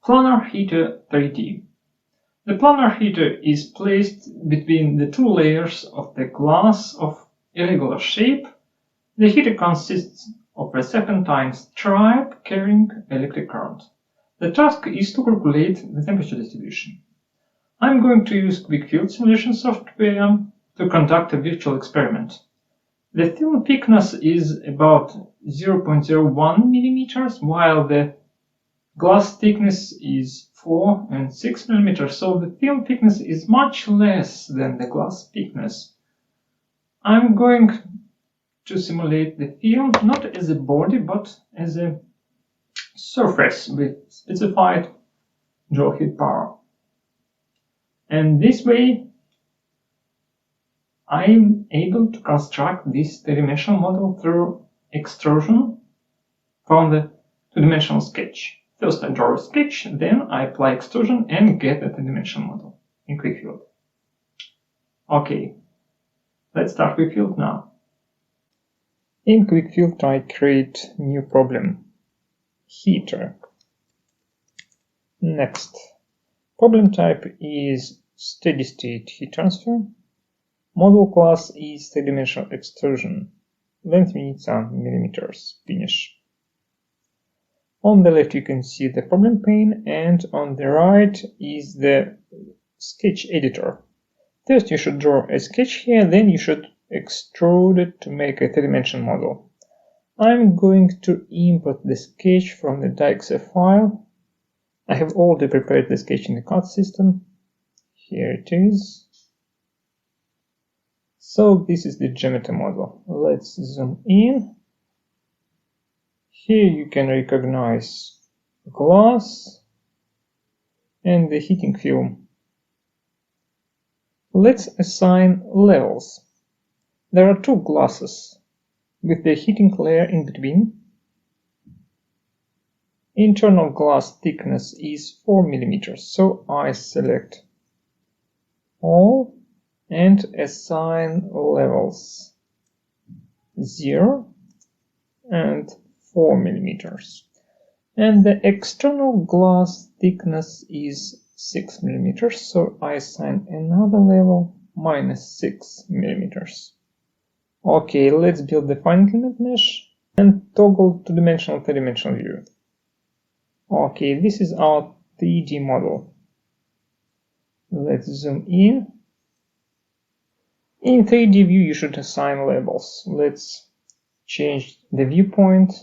Planar heater 3D. The planar heater is placed between the two layers of the glass of irregular shape. The heater consists of a serpentine stripe carrying electric current. The task is to calculate the temperature distribution. I'm going to use QuickField simulation software to conduct a virtual experiment. The film thickness is about 0.01 millimeters, while the glass thickness is 4 and 6 millimeters, so the film thickness is much less than the glass thickness. I'm going to simulate the film not as a body but as a surface with specified Joule heat power. And this way I'm able to construct this three-dimensional model through extrusion from the two-dimensional sketch. First I draw a sketch, then I apply extrusion and get a three-dimensional model in QuickField. Okay, let's start QuickField now. In QuickField I create new problem, heater. Next, problem type is steady-state heat transfer. Model class is three-dimensional extrusion. Length units are millimeters. Finish. On the left you can see the problem pane, and on the right is the sketch editor. First you should draw a sketch here, then you should extrude it to make a three-dimensional model. I'm going to import the sketch from the .xf file. I have already prepared the sketch in the CAD system. Here it is. So this is the geometry model. Let's zoom in. Here you can recognize glass and the heating film. Let's assign levels. There are two glasses with the heating layer in between. Internal glass thickness is 4 millimeters, so I select all and assign levels 0 and 4 millimeters. And the external glass thickness is 6 millimeters, so I assign another level -6 millimeters. Okay, let's build the finite element mesh and toggle two-dimensional, three-dimensional view. Okay, this is our 3D model. Let's zoom in. In 3D view you should assign labels. Let's change the viewpoint,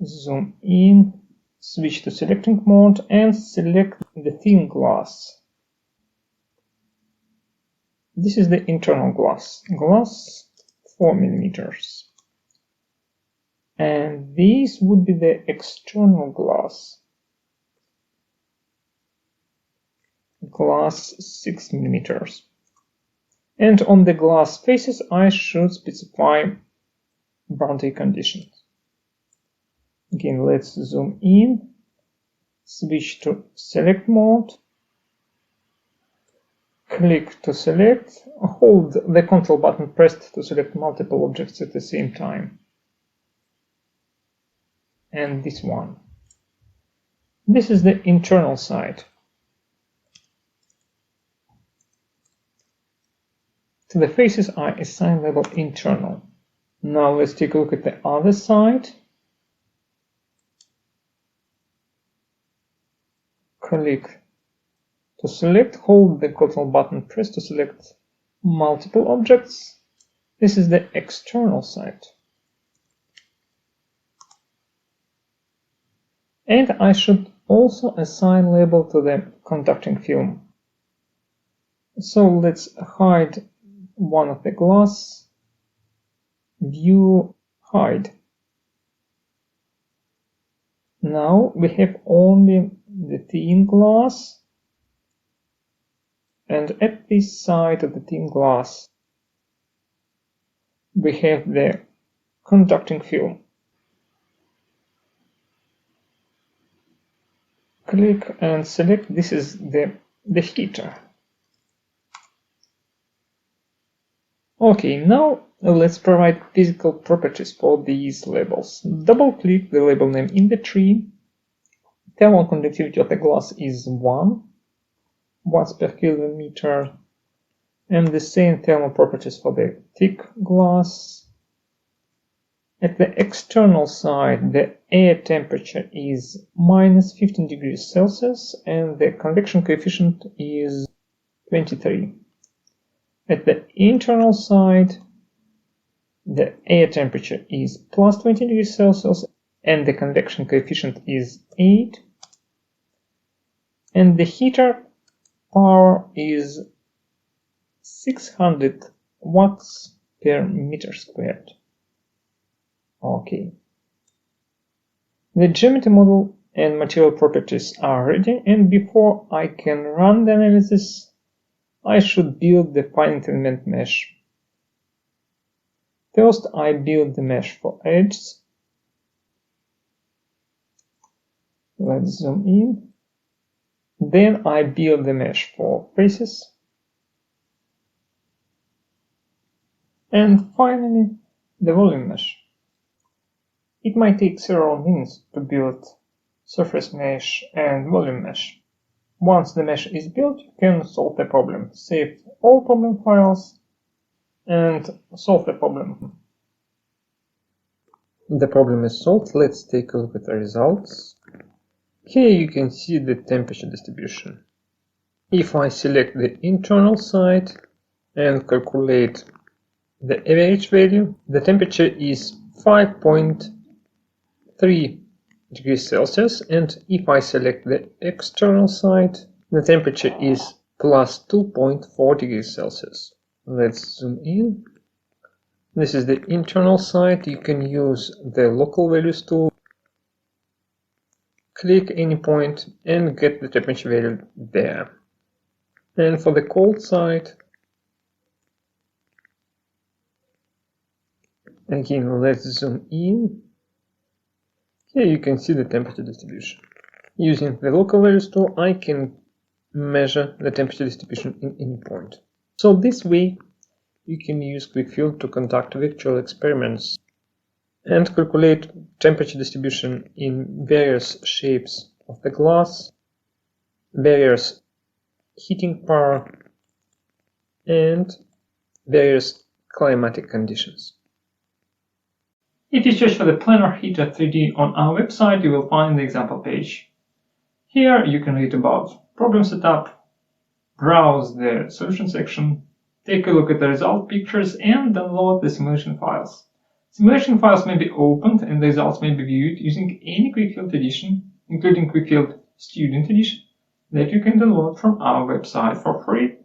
zoom in, switch to selecting mode and select the thin glass. This is the internal glass, 4 millimeters. And this would be the external glass, 6 millimeters. And on the glass faces I should specify boundary conditions. Again, let's zoom in, switch to select mode, click to select, hold the Ctrl button pressed to select multiple objects at the same time. And this one. This is the internal side. To the faces I assign label internal. Now let's take a look at the other side. Click to select, hold the Ctrl button pressed to select multiple objects. This is the external side. And I should also assign label to the conducting film. So let's hide one of the glass, view, hide. Now we have only the thin glass, and at this side of the thin glass we have the conducting film. Click and select, this is the heater. Okay, now let's provide physical properties for these labels. Double click the label name in the tree, thermal conductivity of the glass is 1 watts per kilometer, and the same thermal properties for the thick glass. At the external side, the air temperature is minus 15 degrees Celsius and the convection coefficient is 23. At the internal side, the air temperature is plus 20 degrees Celsius and the convection coefficient is 8. And the heater power is 600 watts per meter squared. Okay. The geometry model and material properties are ready, and before I can run the analysis, I should build the finite element mesh. First, I build the mesh for edges. Let's zoom in. Then I build the mesh for faces. And finally, the volume mesh. It might take several minutes to build surface mesh and volume mesh. Once the mesh is built, you can solve the problem. Save all problem files and solve the problem. The problem is solved. Let's take a look at the results. Here you can see the temperature distribution. If I select the internal side and calculate the average value, the temperature is 5.3 degrees Celsius, and if I select the external side, the temperature is plus 2.4 degrees Celsius. Let's zoom in. This is the internal side. You can use the local values tool. Click any point and get the temperature value there. And for the cold side, again, let's zoom in. Here you can see the temperature distribution. Using the local values tool, I can measure the temperature distribution in any point. So this way, you can use QuickField to conduct virtual experiments and calculate temperature distribution in various shapes of the glass, various heating power, and various climatic conditions. If you search for the Planar heater 3D on our website, you will find the example page. Here you can read about problem setup, browse the solution section, take a look at the result pictures, and download the simulation files. Simulation files may be opened and the results may be viewed using any QuickField edition, including QuickField Student Edition, that you can download from our website for free.